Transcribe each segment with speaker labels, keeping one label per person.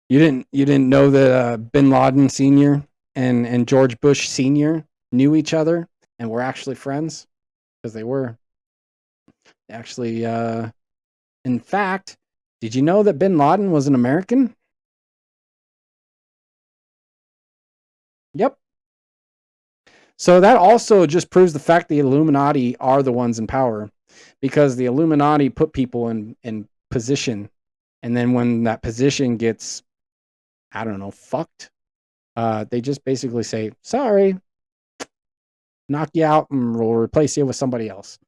Speaker 1: You didn't know that Bin Laden Sr. and George Bush Sr. knew each other and were actually friends because they were actually. In fact, did you know that Bin Laden was an American? Yep. So that also just proves the fact the Illuminati are the ones in power, because the Illuminati put people in position, and then when that position gets, I don't know, fucked, they just basically say, sorry, knock you out, and we'll replace you with somebody else.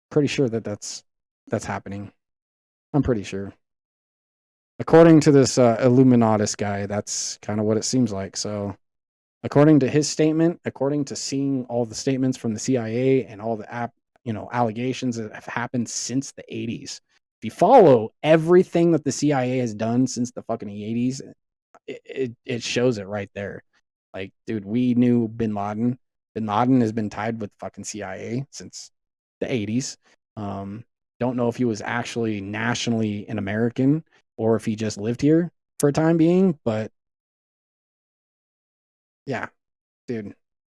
Speaker 1: Pretty sure that that's happening. I'm pretty sure. According to this Illuminatus guy, that's kind of what it seems like. So, according to his statement, according to seeing all the statements from the CIA and all the allegations that have happened since the 80s, if you follow everything that the CIA has done since the fucking 80s, it shows it right there. Like, dude, we knew Bin Laden. Bin Laden has been tied with fucking CIA since the 80s. Don't know if he was actually nationally an American or if he just lived here for a time being, but yeah, dude,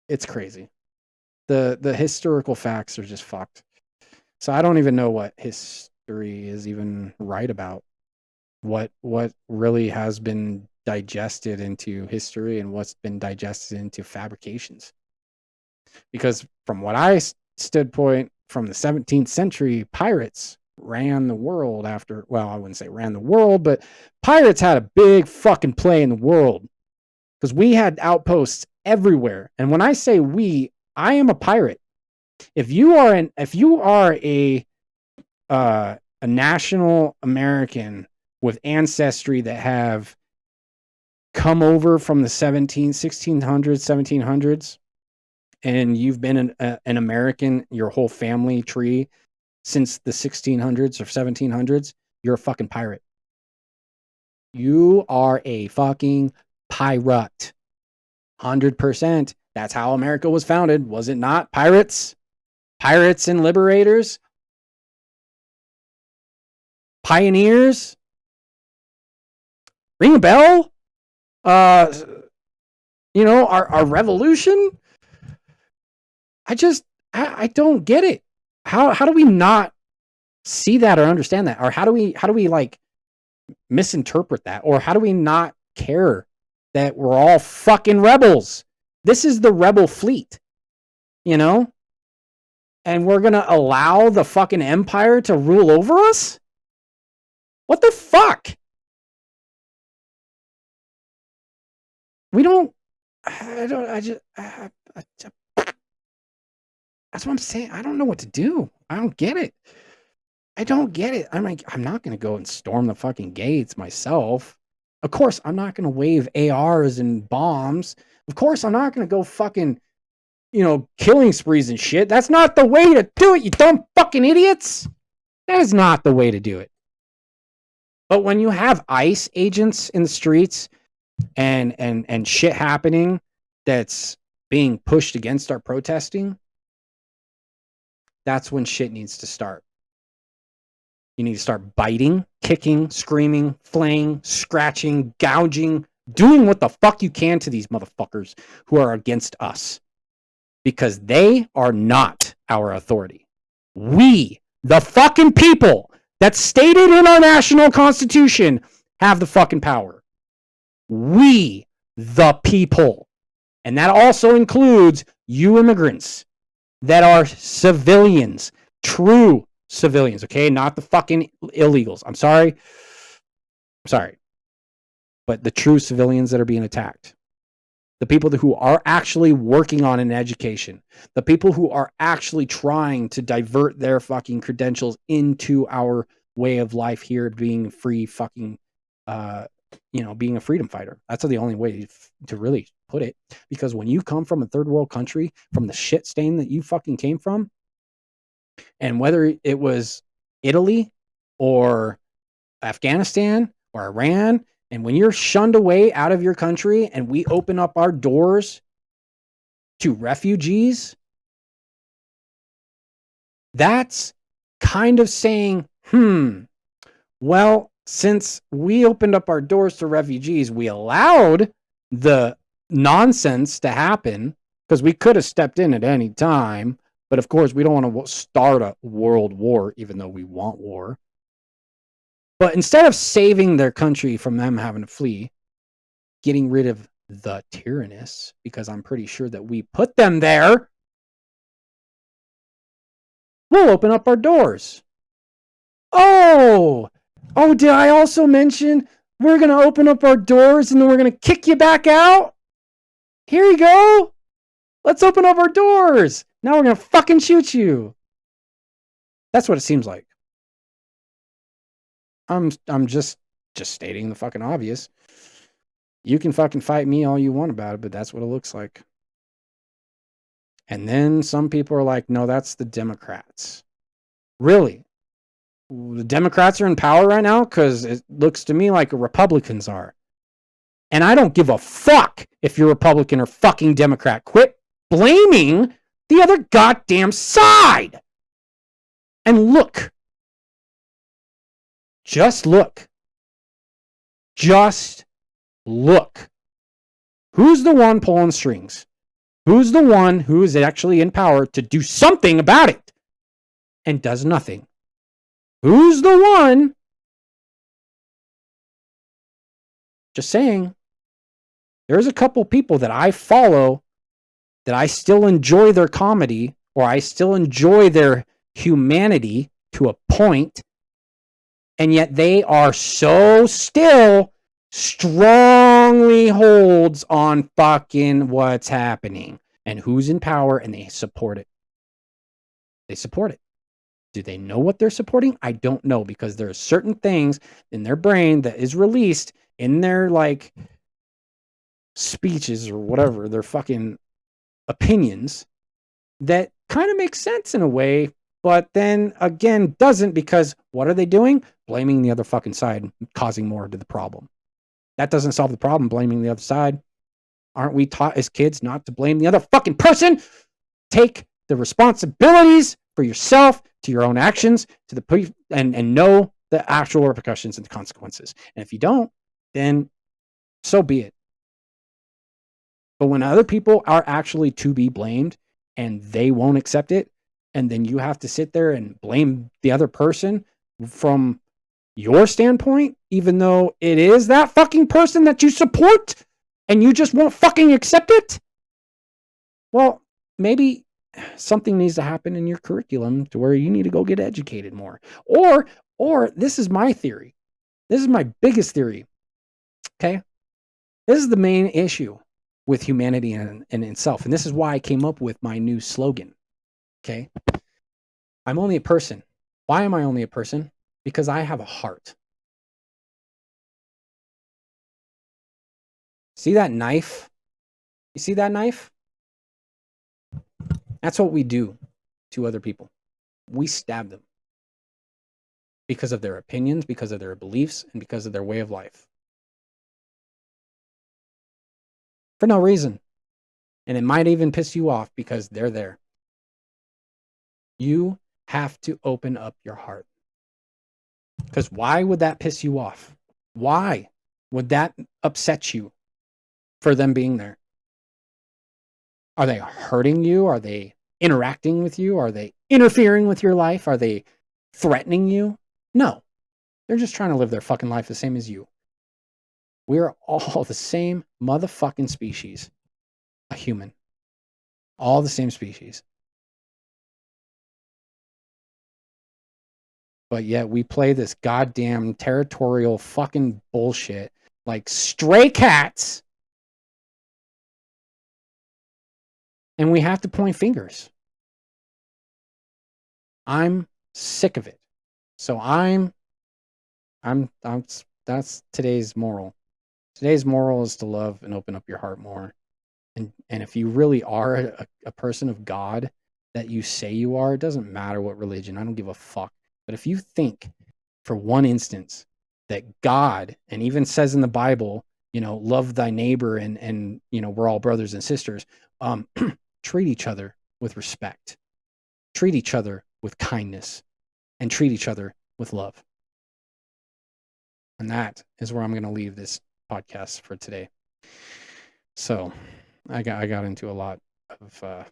Speaker 1: it's crazy. The historical facts are just fucked. So I don't even know what history is even right about. What really has been digested into history and what's been digested into fabrications. Because from what I stood point from the 17th century, pirates ran the world after, well, I wouldn't say ran the world, but pirates had a big fucking play in the world because we had outposts everywhere. And when I say we, I am a pirate. If you are a national American with ancestry that have come over from the 1600s, 1700s, and you've been an American your whole family tree since the 1600s or 1700s, you're a fucking pirate. You are a fucking pirate. 100%. That's how America was founded, was it not? Pirates? Pirates and liberators? Pioneers? Ring a bell? Uh, our revolution? I don't get it. How do we not see that or understand that? Or how do we like misinterpret that? Or how do we not care that we're all fucking rebels? This is the rebel fleet, you know? And we're going to allow the fucking empire to rule over us? What the fuck? We don't that's what I'm saying. I don't know what to do. I don't get it. I don't get it. I'm like, I'm not going to go and storm the fucking gates myself. Of course, I'm not going to wave ARs and bombs. Of course, I'm not going to go fucking, killing sprees and shit. That's not the way to do it, you dumb fucking idiots. That is not the way to do it. But when you have ICE agents in the streets and shit happening that's being pushed against our protesting, that's when shit needs to start. You need to start biting, kicking, screaming, flaying, scratching, gouging, doing what the fuck you can to these motherfuckers who are against us. Because they are not our authority. We, the fucking people that's stated in our national constitution, have the fucking power. We, the people. And that also includes you immigrants that are civilians, true civilians, okay? Not the fucking illegals. I'm sorry. But the true civilians that are being attacked. The people who are actually working on an education. The people who are actually trying to divert their fucking credentials into our way of life here, being free fucking, being a freedom fighter. That's the only way to really put it. Because when you come from a third world country, from the shit stain that you fucking came from, and whether it was Italy or Afghanistan or Iran, and when you're shunned away out of your country and we open up our doors to refugees, that's kind of saying, well, since we opened up our doors to refugees, we allowed the nonsense to happen, because we could have stepped in at any time. But of course, we don't want to start a world war, even though we want war. But instead of saving their country from them having to flee, getting rid of the tyrannists, because I'm pretty sure that we put them there, we'll open up our doors. Oh, did I also mention we're going to open up our doors and then we're going to kick you back out? Here you go. Let's open up our doors. Now we're going to fucking shoot you. That's what it seems like. I'm just stating the fucking obvious. You can fucking fight me all you want about it, but that's what it looks like. And then some people are like, no, that's the Democrats. Really? The Democrats are in power right now? Because it looks to me like Republicans are. And I don't give a fuck if you're Republican or fucking Democrat. Quit blaming the other goddamn side. And look. Just look. Just look. Who's the one pulling strings? Who's the one who is actually in power to do something about it and does nothing? Who's the one? Just saying. There's a couple people that I follow that I still enjoy their comedy, or I still enjoy their humanity to a point, and yet they are so still strongly holds on fucking what's happening and who's in power, and they support it. They support it. Do they know what they're supporting? I don't know, because there are certain things in their brain that is released in their like speeches or whatever, their fucking opinions, that kind of makes sense in a way, but then again doesn't, because what are they doing? Blaming the other fucking side, causing more to the problem. That doesn't solve the problem, blaming the other side. Aren't we taught as kids not to blame the other fucking person? Take the responsibilities for yourself, to your own actions, to the and know the actual repercussions and the consequences. And if you don't, then so be it. But when other people are actually to be blamed and they won't accept it, and then you have to sit there and blame the other person from your standpoint, even though it is that fucking person that you support and you just won't fucking accept it, well, maybe something needs to happen in your curriculum to where you need to go get educated more. Or this is my theory. This is my biggest theory. Okay? This is the main issue with humanity and itself. And this is why I came up with my new slogan. Okay? I'm only a person. Why am I only a person? Because I have a heart. See that knife? You see that knife? That's what we do to other people. We stab them because of their opinions, because of their beliefs, and because of their way of life. For no reason. And it might even piss you off because they're there. You have to open up your heart. Because why would that piss you off? Why would that upset you for them being there? Are they hurting you? Are they interacting with you? Are they interfering with your life? Are they threatening you? No. They're just trying to live their fucking life the same as you. We're all the same motherfucking species. A human. All the same species. But yet we play this goddamn territorial fucking bullshit like stray cats. And we have to point fingers. I'm sick of it. So that's today's moral. Today's moral is to love and open up your heart more. And if you really are a person of God that you say you are, it doesn't matter what religion. I don't give a fuck. But if you think for one instance that God, and even says in the Bible, love thy neighbor and we're all brothers and sisters, treat each other with respect, treat each other with kindness, and treat each other with love. And that is where I'm going to leave this podcast for today. So I got into a lot of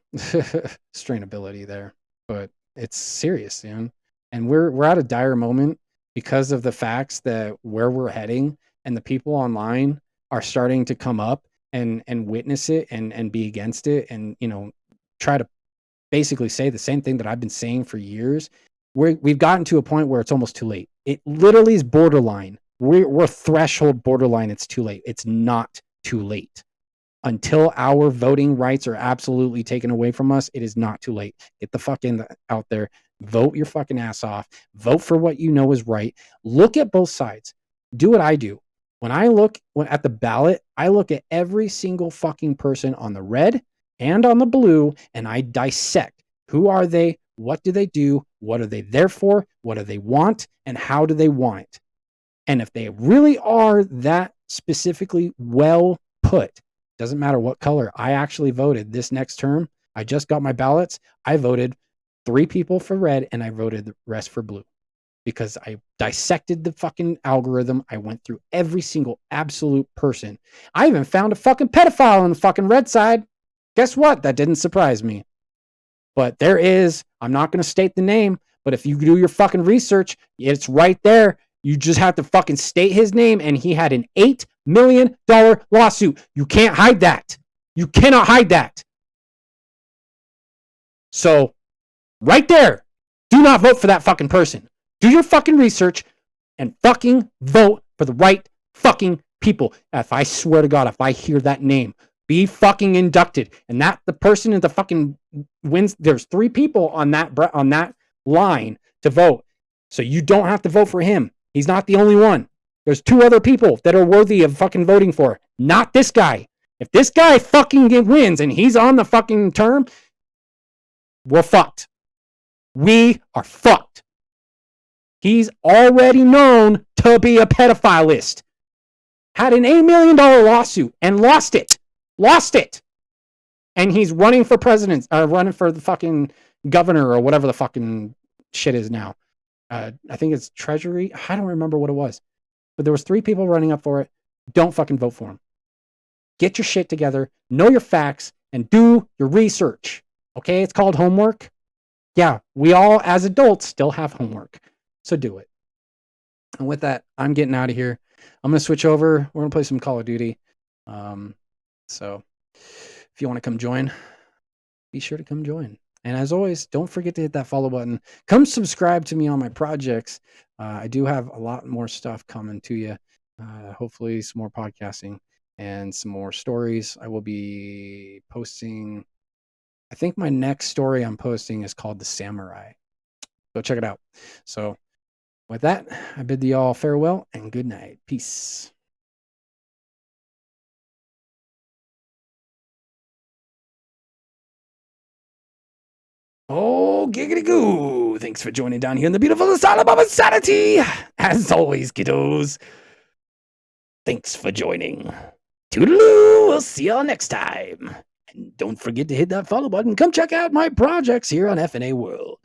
Speaker 1: strainability there, but it's serious, man. And we're at a dire moment because of the facts that where we're heading, and the people online are starting to come up and witness it and be against it, and try to basically say the same thing that I've been saying for years. We've gotten to a point where it's almost too late. It literally is borderline. We're threshold borderline. It's too late. It's not too late. Until our voting rights are absolutely taken away from us, it is not too late. Get the fuck out there. Vote your fucking ass off. Vote for what you know is right. Look at both sides. Do what I do. When I look at the ballot, I look at every single fucking person on the red and on the blue, and I dissect. Who are they? What do they do? What are they there for? What do they want? And how do they want it? And if they really are that specifically well put, doesn't matter what color. I actually voted this next term. I just got my ballots. I voted 3 people for red and I voted the rest for blue because I dissected the fucking algorithm. I went through every single absolute person. I even found a fucking pedophile on the fucking red side. Guess what? That didn't surprise me. But there is, I'm not going to state the name, but if you do your fucking research, it's right there. You just have to fucking state his name, and he had an $8 million lawsuit. You can't hide that. You cannot hide that. So, right there, do not vote for that fucking person. Do your fucking research and fucking vote for the right fucking people. If I swear to God, if I hear that name, be fucking inducted. And that the person in the fucking wins. There's 3 people on that line to vote. So you don't have to vote for him. He's not the only one. There's 2 other people that are worthy of fucking voting for. Not this guy. If this guy fucking wins and he's on the fucking term, we're fucked. We are fucked. He's already known to be a pedophilist. Had an $8 million lawsuit and lost it. Lost it. And he's running for president, running for the fucking governor or whatever the fucking shit is now. I think it's Treasury. I don't remember what it was. But there was 3 people running up for it. Don't fucking vote for him. Get your shit together, know your facts, and do your research. Okay? It's called homework. Yeah, we all as adults still have homework. So do it. And with that, I'm getting out of here. I'm going to switch over. We're going to play some Call of Duty. So if you want to come join, be sure to come join. And as always, don't forget to hit that follow button. Come subscribe to me on my projects. I do have a lot more stuff coming to you. Hopefully some more podcasting and some more stories. I will be posting. I think my next story I'm posting is called The Samurai. Go check it out. So with that, I bid thee all farewell and good night. Peace. Oh, giggity goo. Thanks for joining down here in the beautiful asylum of insanity. As always, kiddos. Thanks for joining. Toodaloo. We'll see y'all next time. And don't forget to hit that follow button. Come check out my projects here on FNA World.